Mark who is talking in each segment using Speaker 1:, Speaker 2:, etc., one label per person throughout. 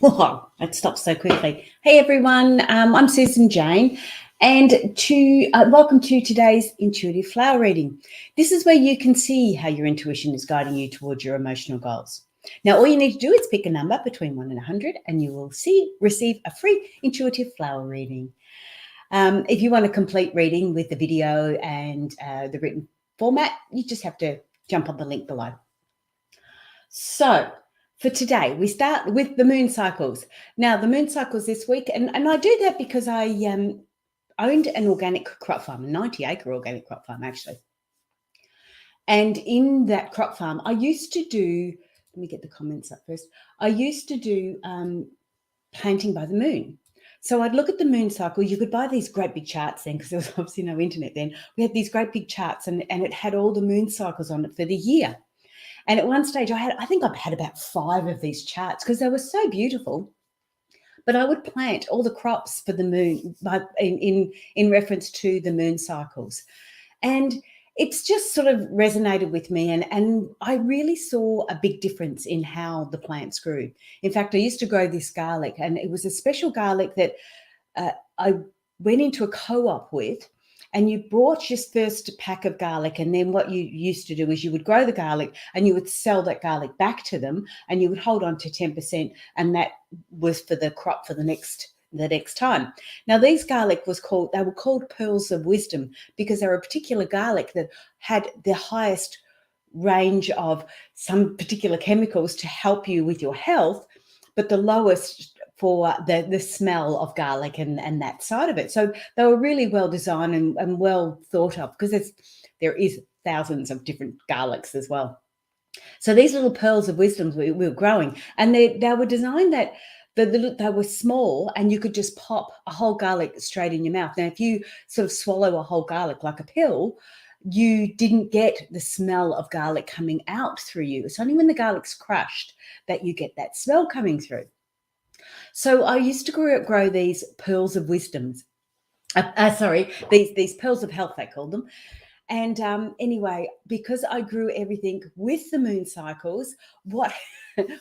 Speaker 1: Oh, that stopped so quickly. Hey everyone, I'm Susan Jane, and welcome to today's intuitive flower reading. This is where you can see how your intuition is guiding you towards your emotional goals. Now, all you need to do is pick a number between 1 and 100, and you will receive a free intuitive flower reading. If you want a complete reading with the video and the written format, you just have to jump on the link below. So, for today, we start with the moon cycles. Now, the moon cycles this week, and I do that because I owned an organic crop farm, a 90-acre organic crop farm, actually. And in that crop farm, I used to do, let me get the comments up first. I used to do planting by the moon. So I'd look at the moon cycle. You could buy these great big charts then, because there was obviously no internet then. We had these great big charts, and it had all the moon cycles on it for the year. And at one stage, I think I've had about 5 of these charts because they were so beautiful. But I would plant all the crops for the moon in reference to the moon cycles. And it's just sort of resonated with me. And I really saw a big difference in how the plants grew. In fact, I used to grow this garlic, and it was a special garlic that I went into a co-op with. And you brought your first pack of garlic, and then what you used to do is you would grow the garlic and you would sell that garlic back to them, and you would hold on to 10%, and that was for the crop for the next time. Now, these garlic they were called pearls of wisdom because they were a particular garlic that had the highest range of some particular chemicals to help you with your health, but the lowest for the smell of garlic and that side of it. So they were really well designed and well thought of, because there is thousands of different garlics as well. So these little pearls of wisdom we were growing, and they were designed that they were small, and you could just pop a whole garlic straight in your mouth. Now, if you sort of swallow a whole garlic like a pill, you didn't get the smell of garlic coming out through you. It's only when the garlic's crushed that you get that smell coming through. So I used to grow these pearls of wisdoms. These pearls of health, they called them. And anyway, because I grew everything with the moon cycles, what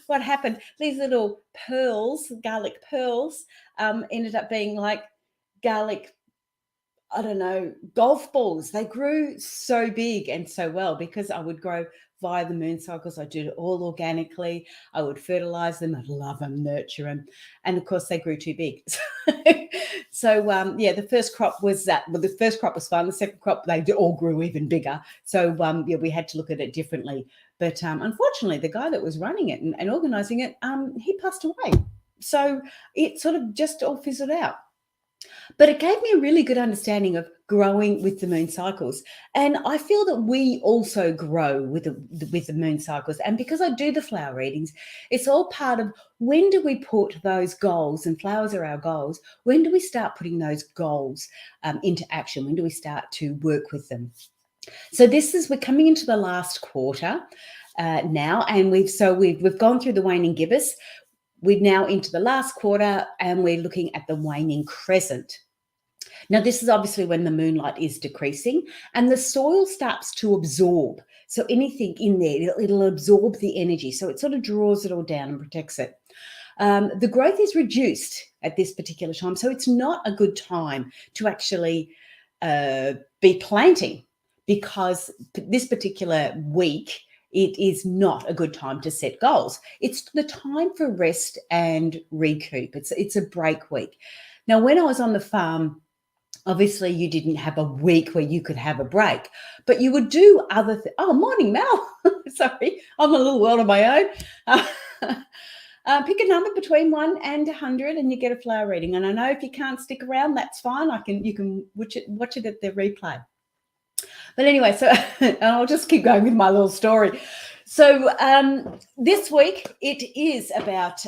Speaker 1: happened? These little pearls, garlic pearls, ended up being like garlic, I don't know, golf balls. They grew so big and so well because I would grow via the moon cycles. I did it all organically. I would fertilize them. I'd love them, nurture them. And of course, they grew too big. So the first crop was that. Well, the first crop was fun. The second crop, they all grew even bigger. So we had to look at it differently. But unfortunately, the guy that was running it and organizing it, he passed away. So it sort of just all fizzled out. But it gave me a really good understanding of growing with the moon cycles. And I feel that we also grow with the moon cycles. And because I do the flower readings, it's all part of when do we put those goals, and flowers are our goals, when do we start putting those goals into action? When do we start to work with them? So we're coming into the last quarter now, and we've gone through the waning gibbous. We're now into the last quarter, and we're looking at the waning crescent. Now, this is obviously when the moonlight is decreasing and the soil starts to absorb. So anything in there, it'll absorb the energy. So it sort of draws it all down and protects it. The growth is reduced at this particular time. So it's not a good time to actually be planting, because this particular week, it is not a good time to set goals. It's the time for rest and recoup. It's a break week. Now, when I was on the farm, obviously you didn't have a week where you could have a break, but you would do other things. Oh, morning, Mel. Sorry, I'm a little world of my own. Pick a number between 1 and 100 and you get a flower reading. And I know if you can't stick around, that's fine. You can watch it at the replay. But anyway, so I'll just keep going with my little story. So this week, it is about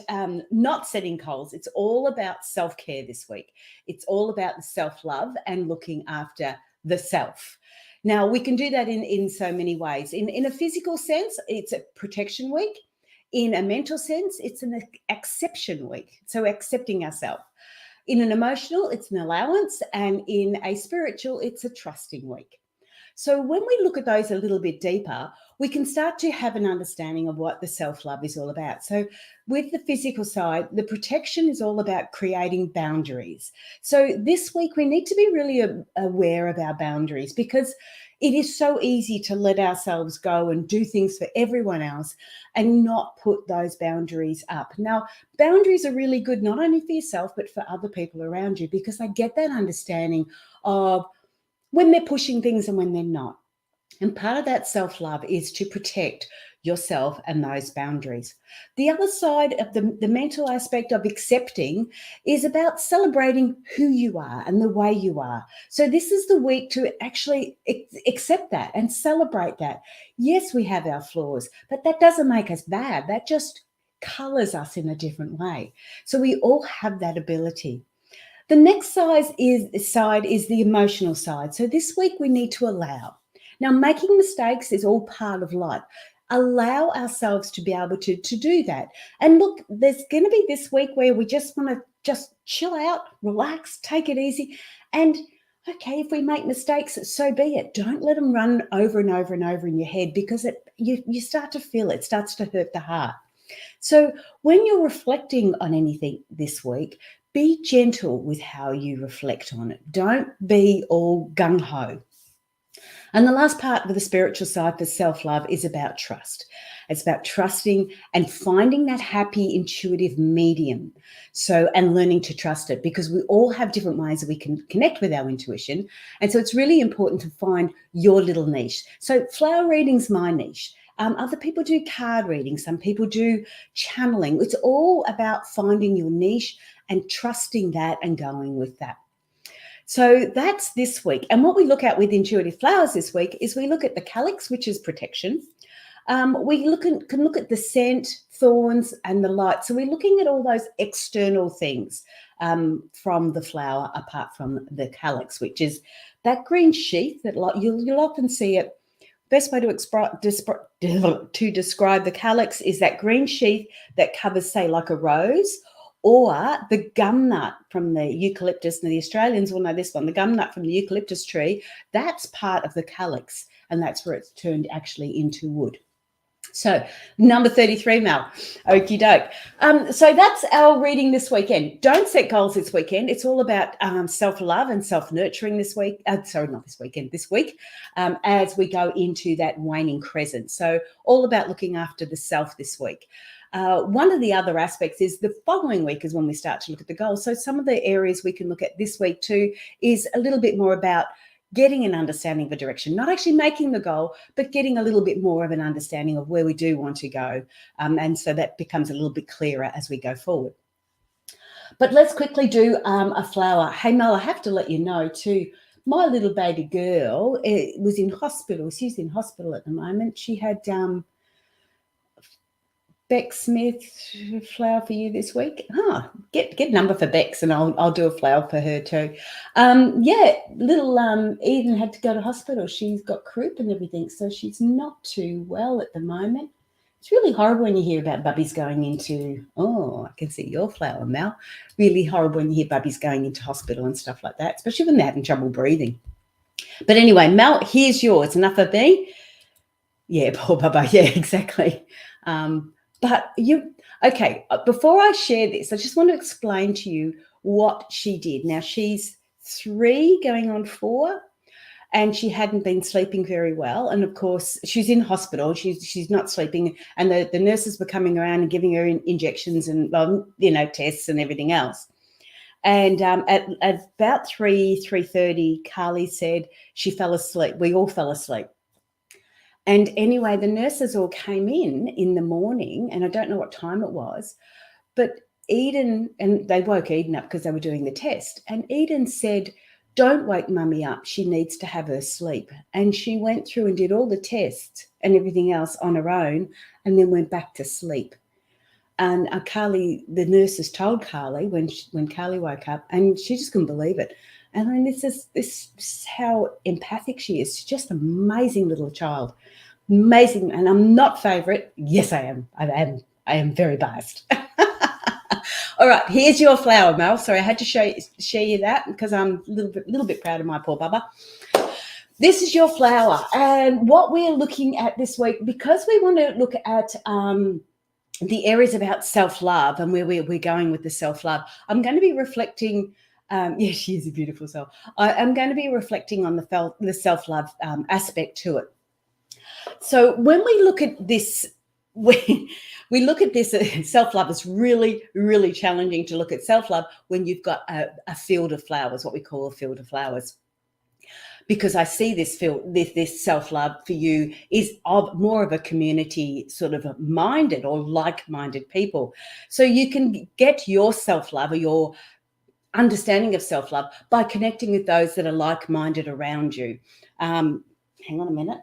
Speaker 1: not setting goals. It's all about self-care this week. It's all about the self-love and looking after the self. Now, we can do that in so many ways. In a physical sense, it's a protection week. In a mental sense, it's an acceptance week. So accepting ourselves. In an emotional, it's an allowance. And in a spiritual, it's a trusting week. So when we look at those a little bit deeper, we can start to have an understanding of what the self-love is all about. So with the physical side, the protection is all about creating boundaries. So this week we need to be really aware of our boundaries, because it is so easy to let ourselves go and do things for everyone else and not put those boundaries up. Now, boundaries are really good, not only for yourself, but for other people around you, because they get that understanding of when they're pushing things and when they're not. And part of that self-love is to protect yourself and those boundaries. The other side of the mental aspect of accepting is about celebrating who you are and the way you are. So this is the week to actually accept that and celebrate that. Yes, we have our flaws, but that doesn't make us bad. That just colors us in a different way. So we all have that ability. The next side is the emotional side. So this week we need to allow. Now, making mistakes is all part of life. Allow ourselves to be able to do that. And look, there's going to be this week where we just want to just chill out, relax, take it easy. And okay, if we make mistakes, so be it. Don't let them run over and over and over in your head, because you start to feel it starts to hurt the heart. So when you're reflecting on anything this week, be gentle with how you reflect on it. Don't be all gung-ho. And the last part of the spiritual side for self-love is about trust. It's about trusting and finding that happy, intuitive medium. So, and learning to trust it, because we all have different ways that we can connect with our intuition. And so it's really important to find your little niche. So flower reading's my niche. Other people do card reading. Some people do channeling. It's all about finding your niche and trusting that and going with that. So that's this week. And what we look at with intuitive flowers this week is we look at the calyx, which is protection. We can look at the scent, thorns, and the light. So we're looking at all those external things from the flower, apart from the calyx, which is that green sheath that you'll often see it. Best way to describe the calyx is that green sheath that covers, say, like a rose, or the gum nut from the eucalyptus. And the Australians will know this one, the gum nut from the eucalyptus tree. That's part of the calyx, and that's where it's turned actually into wood. So number 33, Mel. Okie doke. So that's our reading this weekend. Don't set goals this weekend. It's all about self-love and self-nurturing this week. This week, as we go into that waning crescent. So all about looking after the self this week. One of the other aspects is the following week is when we start to look at the goals. So some of the areas we can look at this week too is a little bit more about getting an understanding of the direction, not actually making the goal, but getting a little bit more of an understanding of where we do want to go. And so that becomes a little bit clearer as we go forward. But let's quickly do a flower. Hey, Mel, I have to let you know too, my little baby girl was in hospital. She's in hospital at the moment. She had Beck Smith flower for you this week. Get a number for Bex, and I'll do a flower for her too. Little Eden had to go to hospital. She's got croup and everything, so she's not too well at the moment. It's really horrible when you hear about bubbies going into, I can see your flower, Mel. Really horrible when you hear bubbies going into hospital and stuff like that, especially when they're having trouble breathing. But anyway, Mel, here's yours. Enough of me. Yeah, poor Bubba. Yeah, exactly. Before I share this, I just want to explain to you what she did. Now, she's 3 going on 4, and she hadn't been sleeping very well. And of course, she's in hospital. She's not sleeping. And the nurses were coming around and giving her injections and, tests and everything else. And at about 3:30, Carly said she fell asleep. We all fell asleep. And anyway, the nurses all came in the morning, and I don't know what time it was, but Eden, and they woke Eden up because they were doing the test. And Eden said, "Don't wake Mummy up. She needs to have her sleep." And she went through and did all the tests and everything else on her own, and then went back to sleep. And Carly, the nurses told Carly when Carly woke up, and she just couldn't believe it. And I mean, this is how empathic she is. She's just an amazing little child. Amazing. And I'm not favourite. Yes, I am. I am very biased. All right, here's your flower, Mel. Sorry, I had to share you that because I'm a little bit proud of my poor Bubba. This is your flower. And what we're looking at this week, because we want to look at the areas about self-love and where we're going with the self-love, I'm going to be reflecting. Yeah, she is a beautiful soul. I'm going to be reflecting on the self-love aspect to it. So when we look at this, we look at this, self-love is really, really challenging to look at self-love when you've got a field of flowers, what we call a field of flowers. Because I see this self-love for you is of more of a community sort of minded or like-minded people. So you can get your self-love or your understanding of self-love by connecting with those that are like-minded around you. Hang on a minute.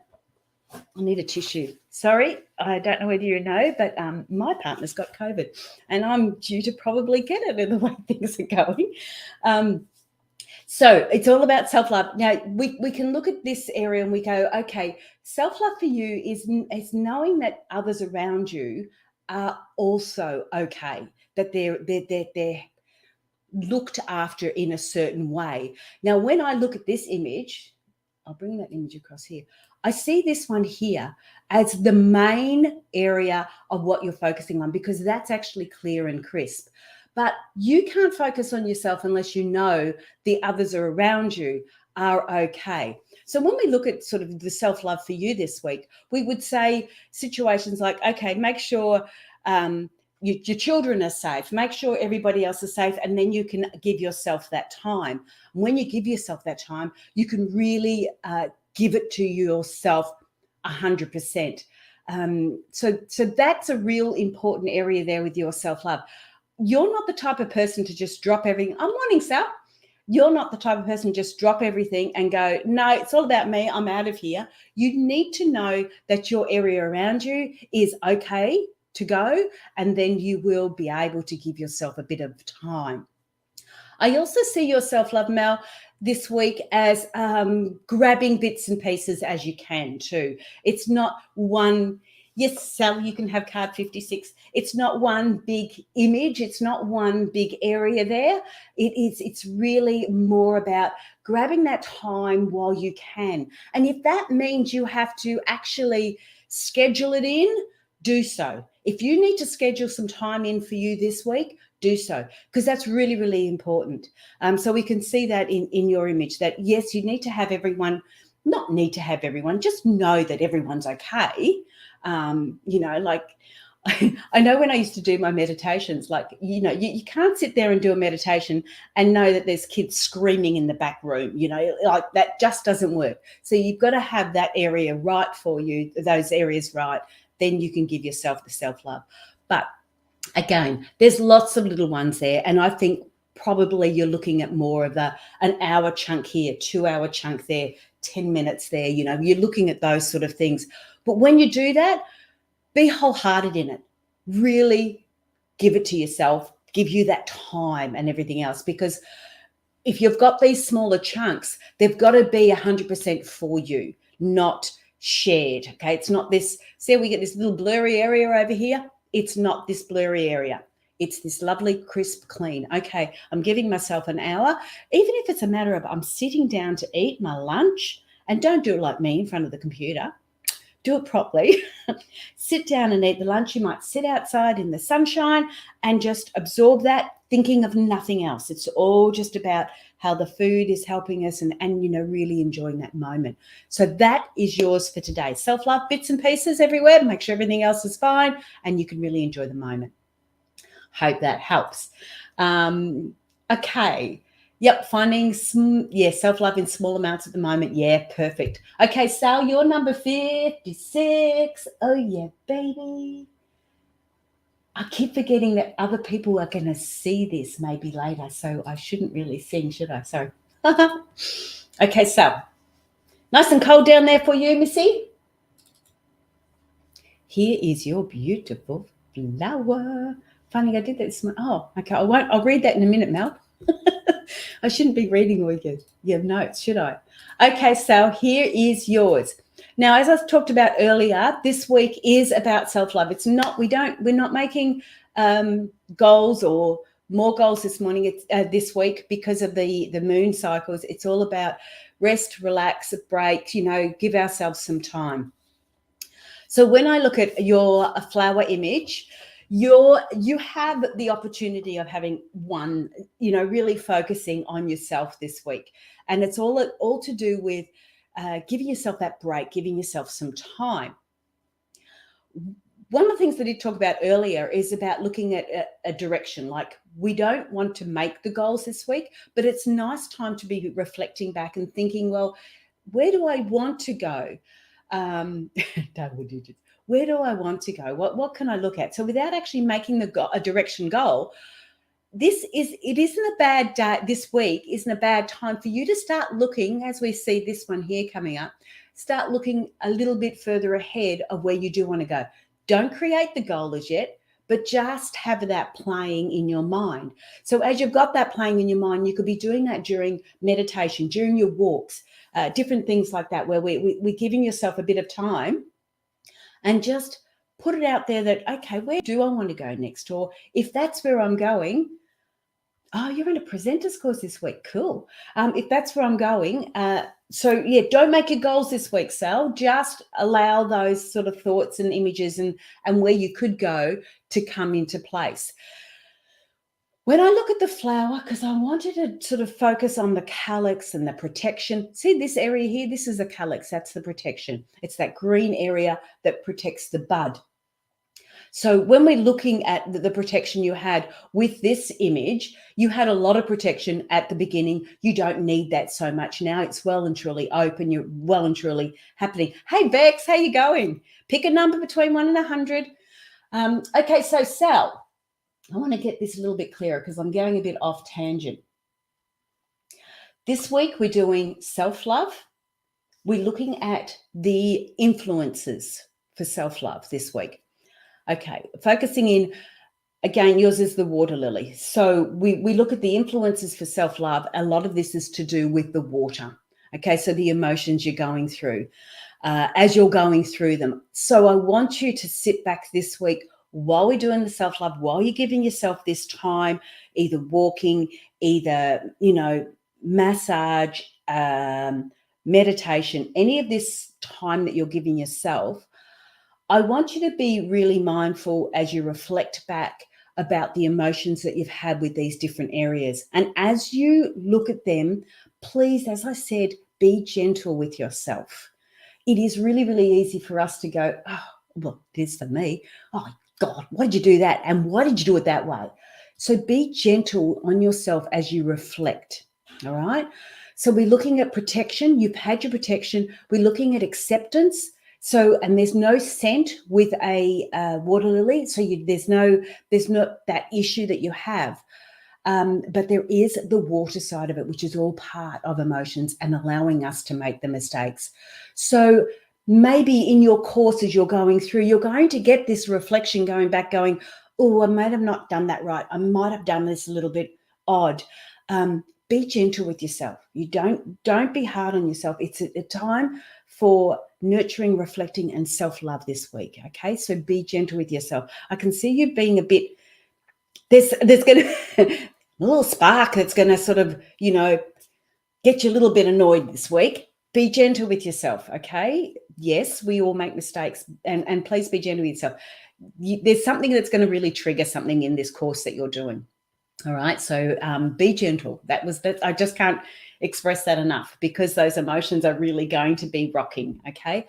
Speaker 1: I need a tissue. Sorry, I don't know whether you know, but my partner's got COVID and I'm due to probably get it in the way things are going. So it's all about self-love. Now, we can look at this area and we go, okay, self-love for you is knowing that others around you are also okay, that they're looked after in a certain way. Now, when I look at this image, I'll bring that image across here. I see this one here as the main area of what you're focusing on, because that's actually clear and crisp. But you can't focus on yourself unless you know the others are around you are okay. So when we look at sort of the self-love for you this week, we would say situations like, okay, make sure your children are safe, make sure everybody else is safe, and then you can give yourself that time. When you give yourself that time, you can really give it to yourself 100%. So that's a real important area there with your self-love. You're not the type of person to just drop everything. I'm wanting Sal. You're not the type of person to just drop everything and go, no, it's all about me. I'm out of here. You need to know that your area around you is okay to go, and then you will be able to give yourself a bit of time. I also see your self-love, Mel, this week as grabbing bits and pieces as you can too. It's not one, yes, Sally, you can have card 56. It's not one big image. It's not one big area there. It's really more about grabbing that time while you can. And if that means you have to actually schedule it in, do so. If you need to schedule some time in for you this week, do so, because that's really, really important. So we can see that in your image that, yes, you need to have everyone, not need to have everyone, just know that everyone's okay. Like I know when I used to do my meditations, like, you can't sit there and do a meditation and know that there's kids screaming in the back room, like that just doesn't work. So you've got to have that area right for you, those areas right, then you can give yourself the self-love. But again, there's lots of little ones there. And I think probably you're looking at more of an hour chunk here, 2 hour chunk there, 10 minutes there, you're looking at those sort of things. But when you do that, be wholehearted in it. Really give it to yourself, give you that time and everything else. Because if you've got these smaller chunks, they've got to be 100% for you, not shared. Okay. It's not this, see, we get this little blurry area over here. It's not this blurry area. It's this lovely, crisp, clean. Okay, I'm giving myself an hour, even if it's a matter of I'm sitting down to eat my lunch, and don't do it like me in front of the computer. Do it properly. Sit down and eat the lunch. You might sit outside in the sunshine and just absorb that, thinking of nothing else. It's all just about how the food is helping us and really enjoying that moment. So that is yours for today. Self-love, bits and pieces everywhere. Make sure everything else is fine and you can really enjoy the moment. Hope that helps. Okay. Yep, finding self-love in small amounts at the moment. Yeah, perfect. Okay, Sal, you're number 56. Oh, yeah, baby. I keep forgetting that other people are going to see this maybe later, so I shouldn't really sing, should I? Sorry. Okay, so nice and cold down there for you, Missy. Here is your beautiful flower. Funny, I did that. Oh, okay. I'll read that in a minute, Mel. I shouldn't be reading all your notes, should I? Okay, so here is yours. Now, as I talked about earlier, this week is about self-love. It's not, we're not making goals or more goals this morning. It's this week because of the moon cycles. It's all about rest, relax, break, give ourselves some time. So when I look at your flower image, you have the opportunity of having one, really focusing on yourself this week. And it's all to do with giving yourself that break, giving yourself some time. One of the things that I did talk about earlier is about looking at a direction. Like, we don't want to make the goals this week, but it's nice time to be reflecting back and thinking, well, where do I want to go? Double digits. Where do I want to go? What can I look at? So without actually making a direction goal, it isn't a bad day. This week isn't a bad time for you to start looking, as we see this one here coming up, start looking a little bit further ahead of where you do want to go. Don't create the goal as yet, but just have that playing in your mind. So as you've got that playing in your mind, you could be doing that during meditation, during your walks, different things like that, where we're giving yourself a bit of time and just put it out there that, okay, where do I want to go next? Or if that's where I'm going, oh, you're in a presenters course this week. Cool. If that's where I'm going. So yeah, don't make your goals this week, Sal. Just allow those sort of thoughts and images and where you could go to come into place. When I look at the flower, because I wanted to sort of focus on the calyx and the protection. See this area here? This is the calyx. That's the protection. It's that green area that protects the bud. So when we're looking at the protection you had with this image, you had a lot of protection at the beginning. You don't need that so much now. It's well and truly open. You're well and truly happening. Hey, Bex, how you going? Pick a number between 1 and 100. Okay, so Sal, I want to get this a little bit clearer because I'm going a bit off tangent. This week we're doing self-love. We're looking at the influences for self-love this week. Okay, focusing in, again, yours is the water lily. So we look at the influences for self-love. A lot of this is to do with the water. Okay, so the emotions you're going through as you're going through them. So I want you to sit back this week while we're doing the self-love, while you're giving yourself this time, either walking, either, massage, meditation, any of this time that you're giving yourself. I want you to be really mindful as you reflect back about the emotions that you've had with these different areas. And as you look at them, please, as I said, be gentle with yourself. It is really, really easy for us to go, oh, well, it is for me. Oh, God, why did you do that? And why did you do it that way? So be gentle on yourself as you reflect, all right? So we're looking at protection. You've had your protection. We're looking at acceptance. So, and there's no scent with a water lily. So there's not that issue that you have. But there is the water side of it, which is all part of emotions and allowing us to make the mistakes. So maybe in your course as you're going through, you're going to get this reflection going back, going, oh, I might have not done that right. I might have done this a little bit odd. Be gentle with yourself. You don't be hard on yourself. It's a time for nurturing, reflecting, and self-love this week. Okay, so be gentle with yourself. I can see you being a bit. There's going to a little spark that's going to sort of get you a little bit annoyed this week. Be gentle with yourself. Okay. Yes, we all make mistakes, and please be gentle with yourself. There's something that's going to really trigger something in this course that you're doing. All right. So be gentle. That I just can't express that enough, because those emotions are really going to be rocking. Okay.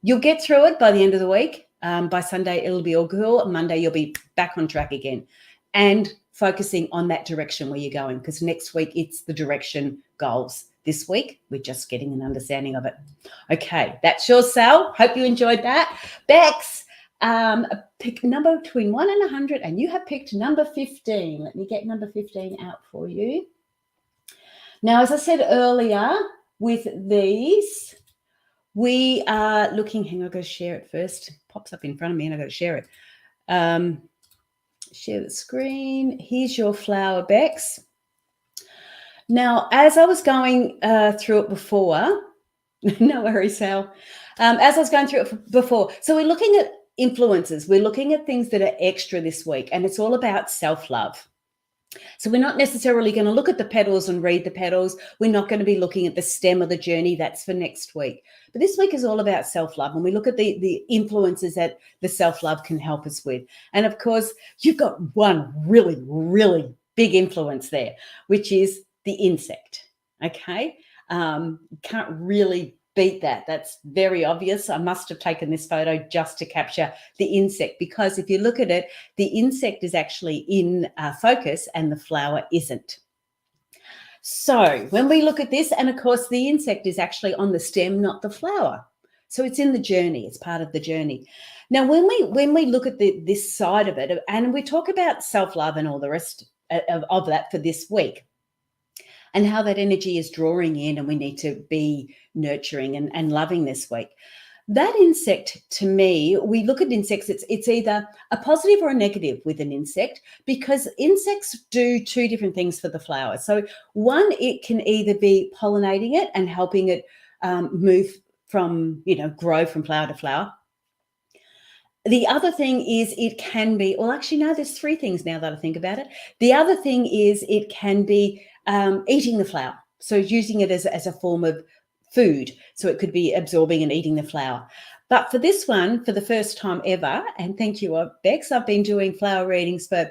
Speaker 1: You'll get through it by the end of the week. By Sunday, it'll be all cool. Monday, you'll be back on track again, and focusing on that direction where you're going, because next week it's the direction goals. This week, we're just getting an understanding of it. Okay. That's your Sal. Hope you enjoyed that. Bex, pick a number between 1 and 100, and you have picked number 15. Let me get number 15 out for you. Now, as I said earlier, with these, we are looking, hang on, I've got to share it first. It pops up in front of me and I've got to share it. Share the screen. Here's your flower, Bex. Now, as I was going through it before, no worries, Sal. As I was going through it before, so we're looking at influences. We're looking at things that are extra this week, and it's all about self-love. So we're not necessarily going to look at the petals and read the petals. We're not going to be looking at the stem of the journey. That's for next week. But this week is all about self-love. And we look at the influences that the self-love can help us with. And of course, you've got one really, really big influence there, which is the insect. Okay. Can't really beat that. That's very obvious. I must have taken this photo just to capture the insect, because if you look at it, the insect is actually in focus and the flower isn't. So when we look at this, and of course the insect is actually on the stem, not the flower. So it's in the journey. It's part of the journey. Now, when we look at this side of it, and we talk about self-love and all the rest of that for this week, and how that energy is drawing in, and we need to be nurturing and loving this week. That insect, to me, we look at insects, it's either a positive or a negative with an insect, because insects do two different things for the flower. So one, it can either be pollinating it and helping it move from, grow from flower to flower. The other thing is it can be, well, actually, no, there's three things now that I think about it. The other thing is it can be eating the flower. So using it as a form of food. So it could be absorbing and eating the flower. But for this one, for the first time ever, and thank you, Bex, I've been doing flower readings for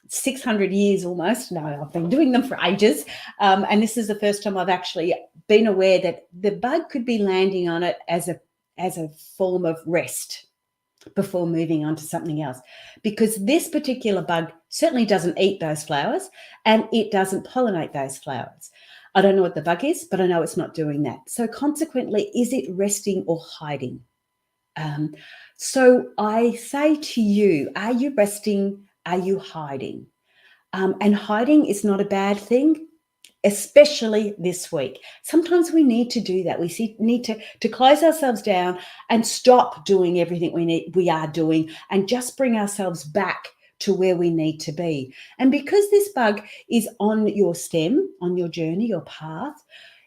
Speaker 1: 600 years almost. No, I've been doing them for ages. And this is the first time I've actually been aware that the bug could be landing on it as a form of rest before moving on to something else, because this particular bug certainly doesn't eat those flowers and it doesn't pollinate those flowers. I don't know what the bug is, but I know it's not doing that. So consequently, is it resting or hiding? So I say to you, are you resting? Are you hiding? And hiding is not a bad thing, especially this week. Sometimes we need to do that. We need to close ourselves down and stop doing everything we are doing, and just bring ourselves back to where we need to be. And because this bug is on your stem, on your journey, your path,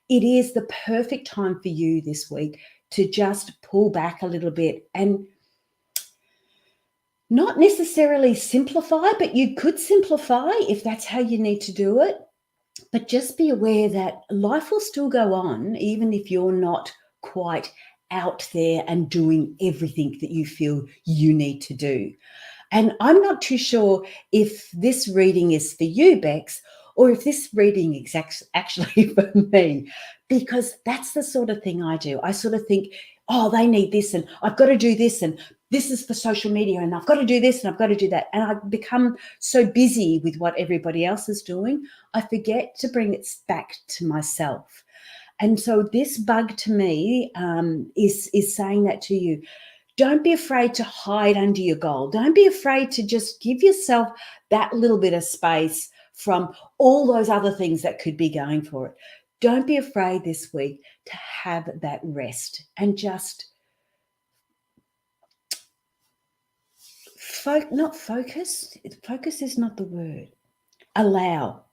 Speaker 1: it is the perfect time for you this week to just pull back a little bit and not necessarily simplify, but you could simplify if that's how you need to do it. But just be aware that life will still go on, even if you're not quite out there and doing everything that you feel you need to do. And I'm not too sure if this reading is for you, Bex, or if this reading is actually for me, because that's the sort of thing I do. I sort of think, oh, they need this, and I've got to do this, and this is for social media, and I've got to do this, and I've got to do that. And I become so busy with what everybody else is doing, I forget to bring it back to myself. And so this bug to me is saying that to you. Don't be afraid to hide under your goal. Don't be afraid to just give yourself that little bit of space from all those other things that could be going for it. Don't be afraid this week to have that rest and just not focus. Focus is not the word. Allow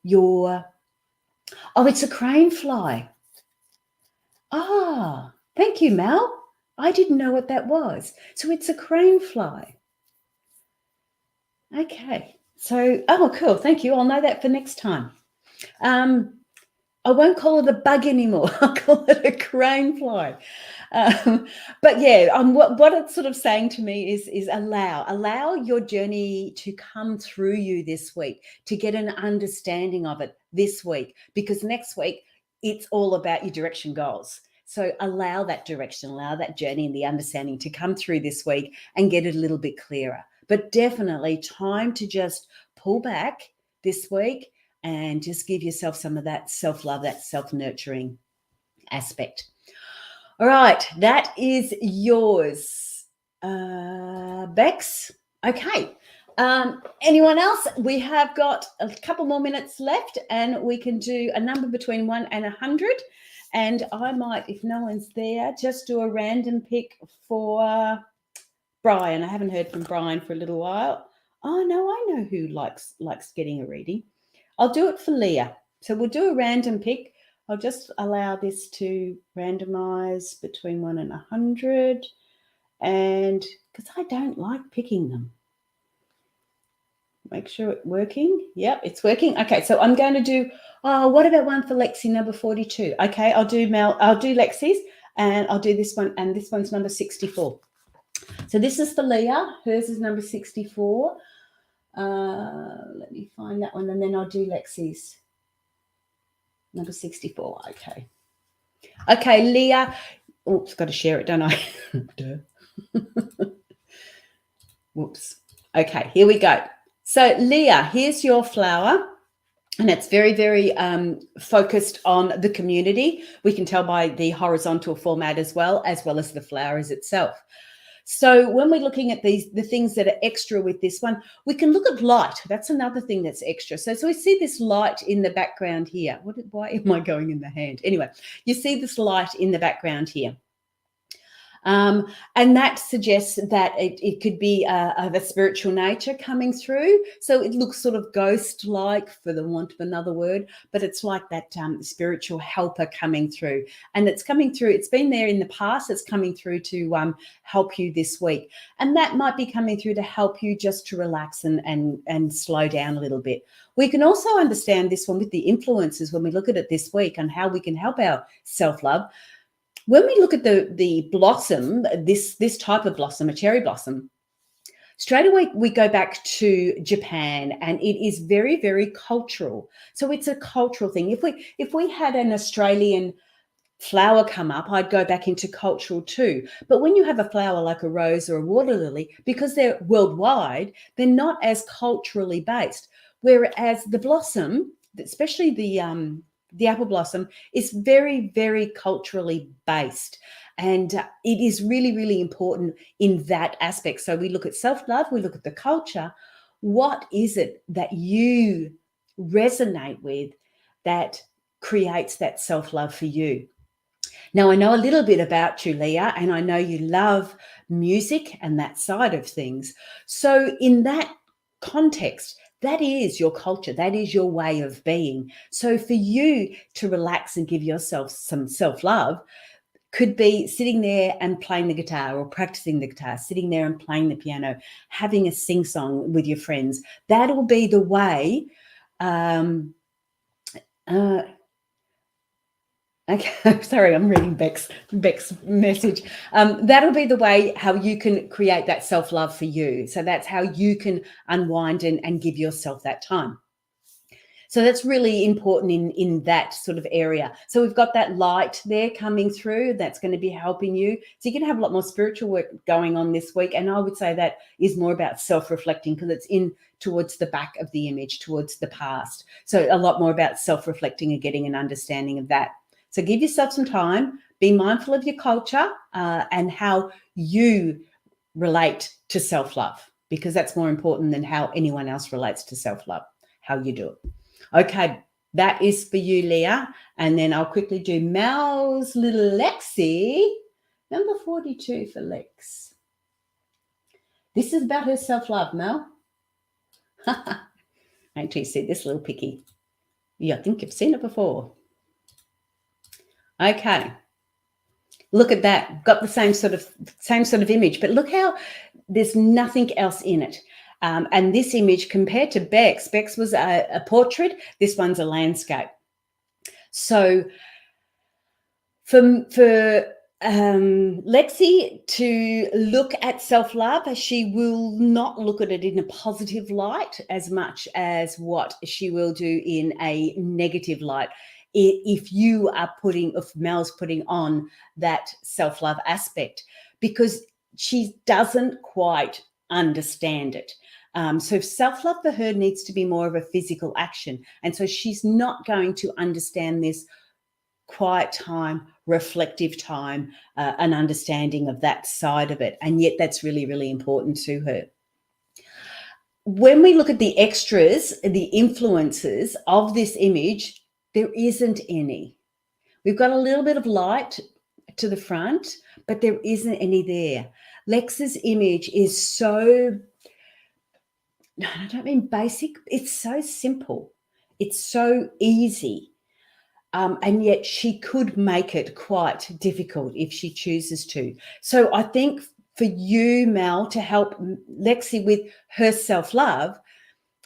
Speaker 1: your, oh, it's a crane fly. Ah, thank you, Mel. I didn't know what that was. So it's a crane fly. Okay. So, oh, cool. Thank you. I'll know that for next time. I won't call it a bug anymore. I'll call it a crane fly. But yeah, what it's sort of saying to me is allow your journey to come through you this week, to get an understanding of it this week, because next week it's all about your direction goals. So allow that direction, allow that journey and the understanding to come through this week and get it a little bit clearer. But definitely time to just pull back this week and just give yourself some of that self-love, that self-nurturing aspect. All right, that is yours, Bex. Okay. Anyone else? We have got a couple more minutes left, and we can do a number between 1 and 100. And I might, if no one's there, just do a random pick for Brian. I haven't heard from Brian for a little while. Oh no, I know who likes getting a reading. I'll do it for Leah. So we'll do a random pick. I'll just allow this to randomize between 1 and 100, and because I don't like picking them. Make sure it's working. Yep, it's working. Okay, so I'm going to do, what about one for Lexi, number 42? Okay, I'll do Lexi's, and I'll do this one, and this one's number 64. So this is for Leah. Hers is number 64. Let me find that one, and then I'll do Lexi's. Number 64. Okay. Okay, Leah. Oops, got to share it, don't I? Whoops. Okay, here we go. So Leah, here's your flower. And it's very, very focused on the community. We can tell by the horizontal format as well as the flowers itself. So when we're looking at the things that are extra with this one, we can look at light. That's another thing that's extra. So we see this light in the background here. Why am I going in the hand? Anyway, you see this light in the background here. And that suggests that it could be of a spiritual nature coming through. So it looks sort of ghost-like, for the want of another word, but it's like that spiritual helper coming through. And it's coming through. It's been there in the past. It's coming through to help you this week. And that might be coming through to help you just to relax and slow down a little bit. We can also understand this one with the influences when we look at it this week on how we can help our self-love. When we look at the blossom, this type of blossom, a cherry blossom, straight away we go back to Japan, and it is very, very cultural. So it's a cultural thing. If we had an Australian flower come up, I'd go back into cultural too. But when you have a flower like a rose or a water lily, because they're worldwide, they're not as culturally based. Whereas the blossom, especially the apple blossom, is very, very culturally based. And it is really, really important in that aspect. So we look at self-love, we look at the culture. What is it that you resonate with that creates that self-love for you? Now, I know a little bit about you, Leah, and I know you love music and that side of things. So in that context, that is your culture. That is your way of being. So for you to relax and give yourself some self-love could be sitting there and playing the guitar or practicing the guitar, sitting there and playing the piano, having a sing-song with your friends. That'll be the way. Okay, sorry, I'm reading Beck's message. That'll be the way how you can create that self-love for you. So that's how you can unwind and give yourself that time. So that's really important in that sort of area. So we've got that light there coming through. That's going to be helping you. So you're going to have a lot more spiritual work going on this week. And I would say that is more about self-reflecting, because it's in towards the back of the image, towards the past. So a lot more about self-reflecting and getting an understanding of that. So give yourself some time, be mindful of your culture and how you relate to self-love, because that's more important than how anyone else relates to self-love, how you do it. Okay, that is for you, Leah. And then I'll quickly do Mel's little Lexi, number 42 for Lex. This is about her self-love, Mel. Wait till you see this little picky. Yeah, I think you've seen it before. Okay, look at that. Got the same sort of image, but look how there's nothing else in it. And this image compared to Beck's was a portrait. This one's a landscape. So for Lexi to look at self-love, she will not look at it in a positive light as much as what she will do in a negative light. If Mel's putting on that self-love aspect, because she doesn't quite understand it. So self-love for her needs to be more of a physical action. And so she's not going to understand this quiet time, reflective time, an understanding of that side of it. And yet that's really, really important to her. When we look at the extras, the influences of this image, there isn't any. We've got a little bit of light to the front, but there isn't any there. Lex's image is so, I don't mean basic, it's so simple. It's so easy. And yet she could make it quite difficult if she chooses to. So I think for you, Mel, to help Lexi with her self-love,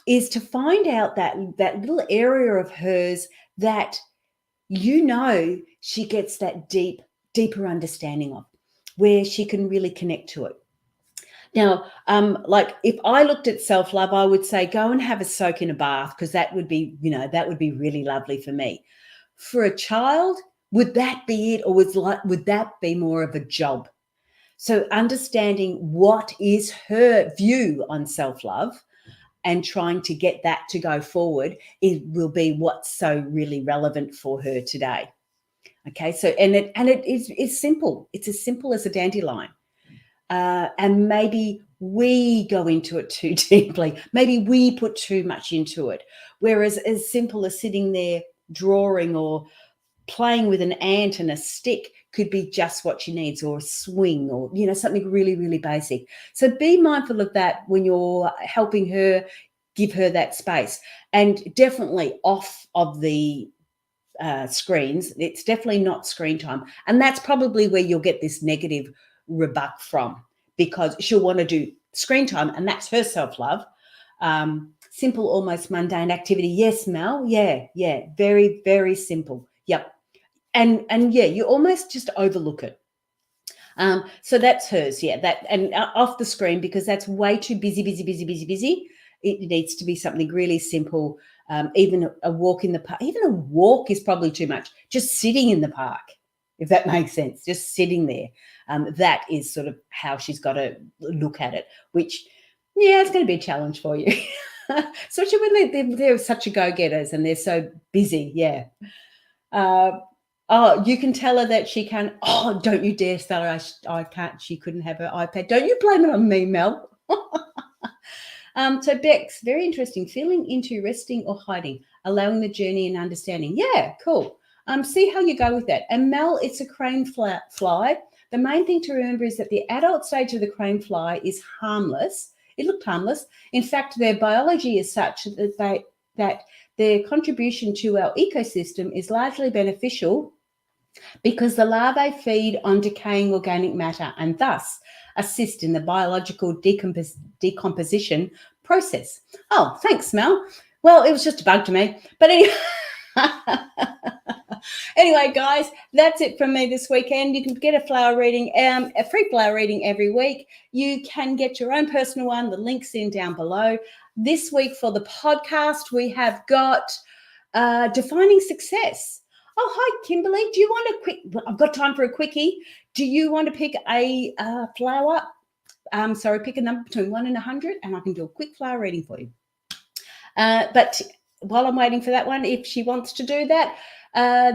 Speaker 1: is to find out that little area of hers that she gets that deeper understanding of, where she can really connect to it. Now, like if I looked at self-love, I would say go and have a soak in a bath, because that would be, that would be really lovely for me. For a child, would that be it, or would that be more of a job? So understanding what is her view on self-love and trying to get that to go forward, it will be what's so really relevant for her today. Okay, so and it is simple. It's as simple as a dandelion. And maybe we go into it too deeply. Maybe we put too much into it. Whereas as simple as sitting there drawing or playing with an ant and a stick could be just what she needs, or a swing, or something really, really basic. So be mindful of that when you're helping her, give her that space. And definitely off of the screens. It's definitely not screen time. And that's probably where you'll get this negative rebuck from, because she'll want to do screen time, and that's her self-love. Simple, almost mundane activity. Yes, Mel. Yeah. Very, very simple. Yep. And yeah, you almost just overlook it. So that's hers. Yeah, that, and off the screen, because that's way too busy. It needs to be something really simple. Even a walk in the park. Even a walk is probably too much. Just sitting in the park, if that makes sense. Just sitting there. That is sort of how she's got to look at it, which, yeah, it's going to be a challenge for you. Especially when they're such a go-getters and they're so busy. Yeah. Oh, you can tell her that she can. Oh, don't you dare tell her I can't. She couldn't have her iPad. Don't you blame it on me, Mel. So Bex, very interesting. Feeling into resting or hiding, allowing the journey and understanding. Yeah, cool. See how you go with that. And Mel, it's a crane fly. The main thing to remember is that the adult stage of the crane fly is harmless. It looked harmless. In fact, their biology is such that their contribution to our ecosystem is largely beneficial, because the larvae feed on decaying organic matter and thus assist in the biological decomposition process. Oh, thanks, Mel. Well, it was just a bug to me. But anyway, anyway, guys, that's it from me this weekend. You can get a flower reading, a free flower reading every week. You can get your own personal one. The link's in down below. This week for the podcast, we have got defining success. Oh, hi, Kimberly. Do you want a quick? I've got time for a quickie. Do you want to pick a flower? Pick a number between 1 and 100, and I can do a quick flower reading for you. But while I'm waiting for that one, if she wants to do that,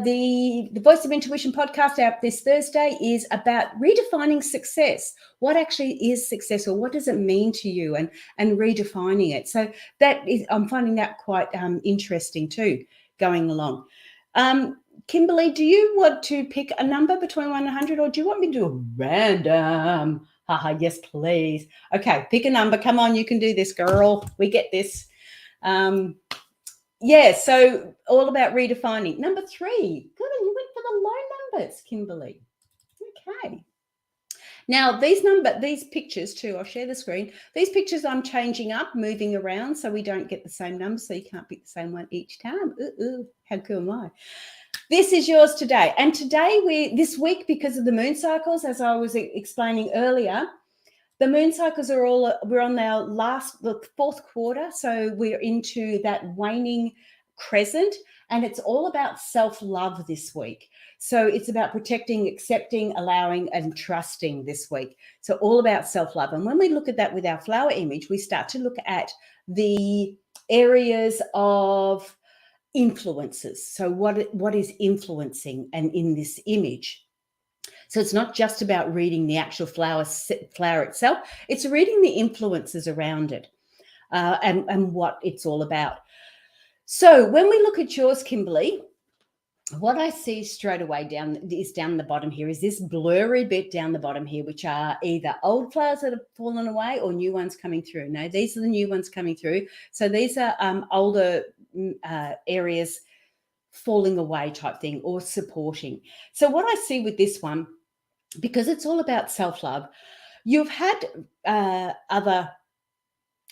Speaker 1: the Voice of Intuition podcast out this Thursday is about redefining success. What actually is success, or what does it mean to you, and redefining it. So that is, I'm finding that quite interesting too, going along. Kimberly, do you want to pick a number between 1 and 100, or do you want me to do a random? Haha, yes, please. Okay, pick a number. Come on, you can do this, girl. We get this. Yeah, so all about redefining. Number 3. Good, you went for the low numbers, Kimberly. Okay. Now, these pictures too, I'll share the screen. These pictures I'm changing up, moving around, so we don't get the same numbers, so you can't pick the same one each time. Ooh, how cool am I? This is yours today. And today, this week, because of the moon cycles, as I was explaining earlier, the moon cycles we're on the 4th quarter. So we're into that waning crescent, and it's all about self-love this week. So it's about protecting, accepting, allowing, and trusting this week. So all about self-love. And when we look at that with our flower image, we start to look at the areas of influences. So what is influencing and in this image? So it's not just about reading the actual flower itself. It's reading the influences around it, and what it's all about. So when we look at yours, Kimberly, what I see straight away down the bottom here is this blurry bit down the bottom here, which are either old flowers that have fallen away or new ones coming through. No, these are the new ones coming through. So these are older areas falling away type thing, or supporting. So what I see with this one, because it's all about self-love, you've had other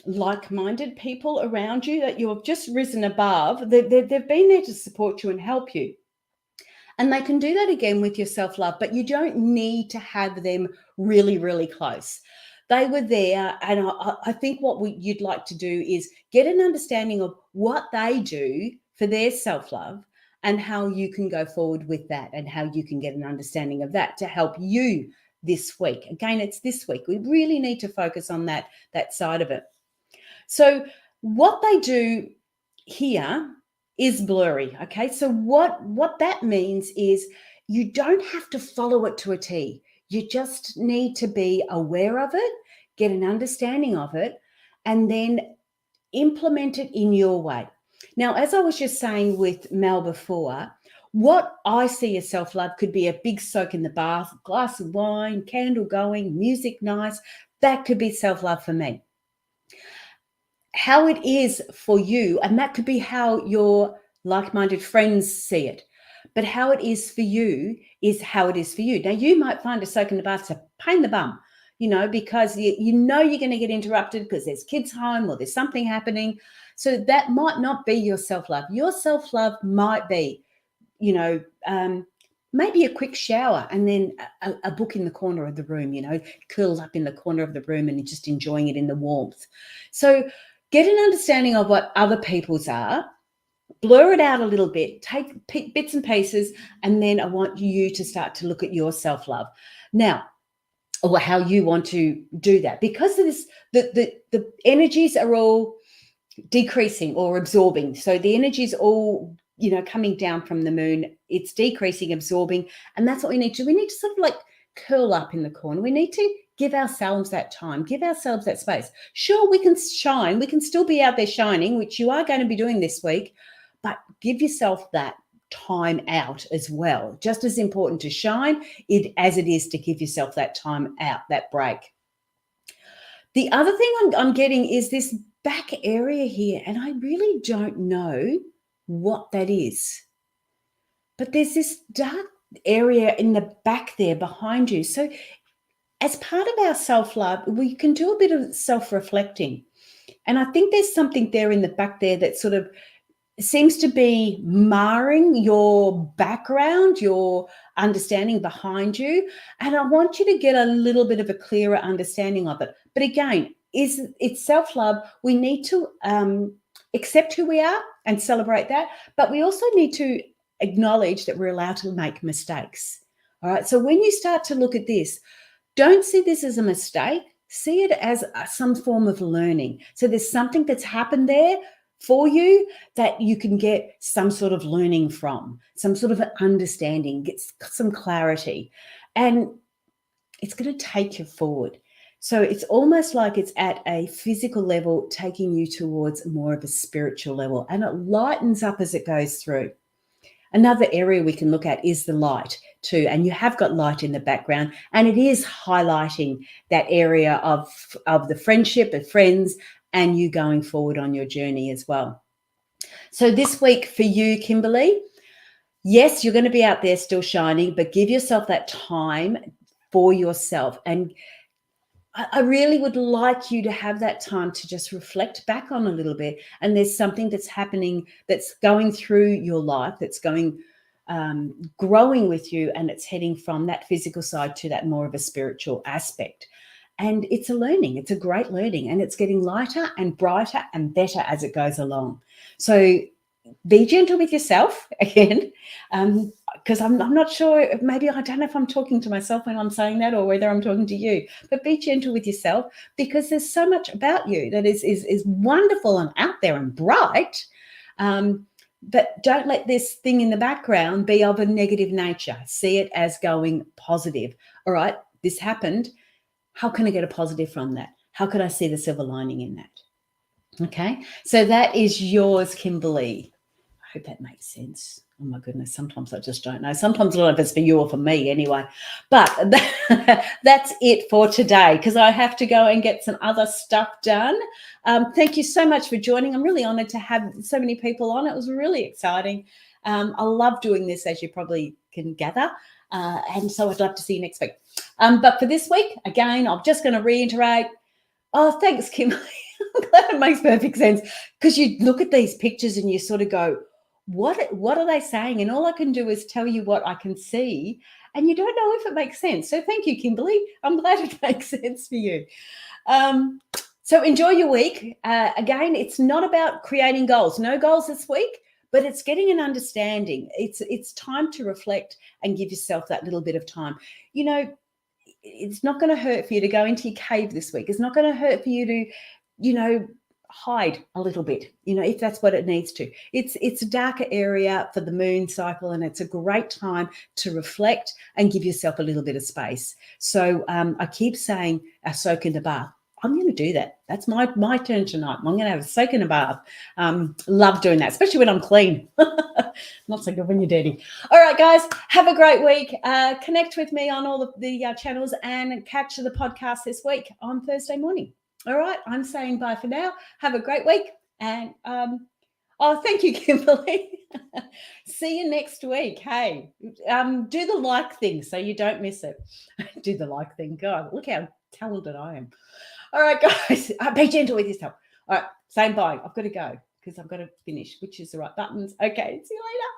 Speaker 1: like-minded people around you that you've just risen above. They've been there to support you and help you. And they can do that again with your self-love, but you don't need to have them really, really close. They were there, and I think what you'd like to do is get an understanding of what they do for their self-love and how you can go forward with that and how you can get an understanding of that to help you this week. Again, it's this week. We really need to focus on that side of it. So what they do here is blurry. Okay. So what that means is you don't have to follow it to a T. You just need to be aware of it, get an understanding of it, and then implement it in your way. Now, as I was just saying with Mel before, what I see as self-love could be a big soak in the bath, glass of wine, candle going, music nice. That could be self-love for me. How it is for you, and that could be how your like-minded friends see it, but how it is for you is how it is for you. Now, you might find a soak in the bath a pain in the bum, because you know you're going to get interrupted because there's kids home or there's something happening. So that might not be your self-love. Your self-love might be, maybe a quick shower and then a book in the corner of the room, curled up in the corner of the room and just enjoying it in the warmth. So get an understanding of what other people's are, blur it out a little bit, take bits and pieces, and then I want you to start to look at your self-love. Now, or how you want to do that. Because of this, the energies are all decreasing or absorbing. So the energy is all, coming down from the moon. It's decreasing, absorbing. And that's what we need to do. We need to sort of like curl up in the corner. We need to give ourselves that time, give ourselves that space. Sure, we can shine. We can still be out there shining, which you are going to be doing this week, but give yourself that time out as well. Just as important to shine as it is to give yourself that time out, that break. The other thing I'm getting is this back area here, and I really don't know what that is. But there's this dark area in the back there behind you. So as part of our self-love, we can do a bit of self-reflecting. And I think there's something there in the back there that sort of seems to be marring your background, your understanding behind you. And I want you to get a little bit of a clearer understanding of it. But again, it's self-love. We need to accept who we are and celebrate that. But we also need to acknowledge that we're allowed to make mistakes. All right. So when you start to look at this, don't see this as a mistake. See it as some form of learning. So there's something that's happened there for you that you can get some sort of learning from, some sort of understanding, get some clarity, and it's going to take you forward. So it's almost like it's at a physical level, taking you towards more of a spiritual level, and it lightens up as it goes through. Another area we can look at is the light too, and you have got light in the background, and it is highlighting that area of the friendship, of friends, and you going forward on your journey as well. So this week for you, Kimberly, yes, you're going to be out there still shining, but give yourself that time for yourself. And I really would like you to have that time to just reflect back on a little bit. And there's something that's happening, that's going through your life, that's going, growing with you, and it's heading from that physical side to that more of a spiritual aspect. And it's a learning. It's a great learning, and it's getting lighter and brighter and better as it goes along. So be gentle with yourself again, because I'm not sure, maybe I don't know if I'm talking to myself when I'm saying that or whether I'm talking to you, but be gentle with yourself, because there's so much about you that is wonderful and out there and bright. But don't let this thing in the background be of a negative nature. See it as going positive. All right, this happened. How can I get a positive from that? How could I see the silver lining in that? Okay, so that is yours, Kimberly. I hope that makes sense. Oh my goodness, sometimes I just don't know. Sometimes I don't know if it's for you or for me anyway. But that's it for today, because I have to go and get some other stuff done. Thank you so much for joining. I'm really honoured to have so many people on. It was really exciting. I love doing this, as you probably can gather. And so I'd love to see you next week. But for this week, again, I'm just going to reiterate. Oh, thanks, Kimberly. I'm glad it makes perfect sense, because you look at these pictures and you sort of go, what are they saying? And all I can do is tell you what I can see, and you don't know if it makes sense. So thank you, Kimberly. I'm glad it makes sense for you. So enjoy your week. Again, it's not about creating goals. No goals this week, but it's getting an understanding. It's time to reflect and give yourself that little bit of time. You know, it's not going to hurt for you to go into your cave this week. It's not going to hurt for you to, hide a little bit, if that's what it needs to. It's a darker area for the moon cycle, and it's a great time to reflect and give yourself a little bit of space. So I keep saying a soak in the bath. I'm going to do that. That's my turn tonight. I'm going to have a soak in a bath. Love doing that, especially when I'm clean. Not so good when you're dirty. All right, guys, have a great week. Connect with me on all the channels and catch the podcast this week on Thursday morning. All right, I'm saying bye for now. Have a great week. And, thank you, Kimberly. See you next week. Hey, do the like thing so you don't miss it. Do the like thing. God, look how talented I am. All right, guys, be gentle with yourself. All right, saying bye. I've got to go because I've got to finish, which is the right buttons. Okay, see you later.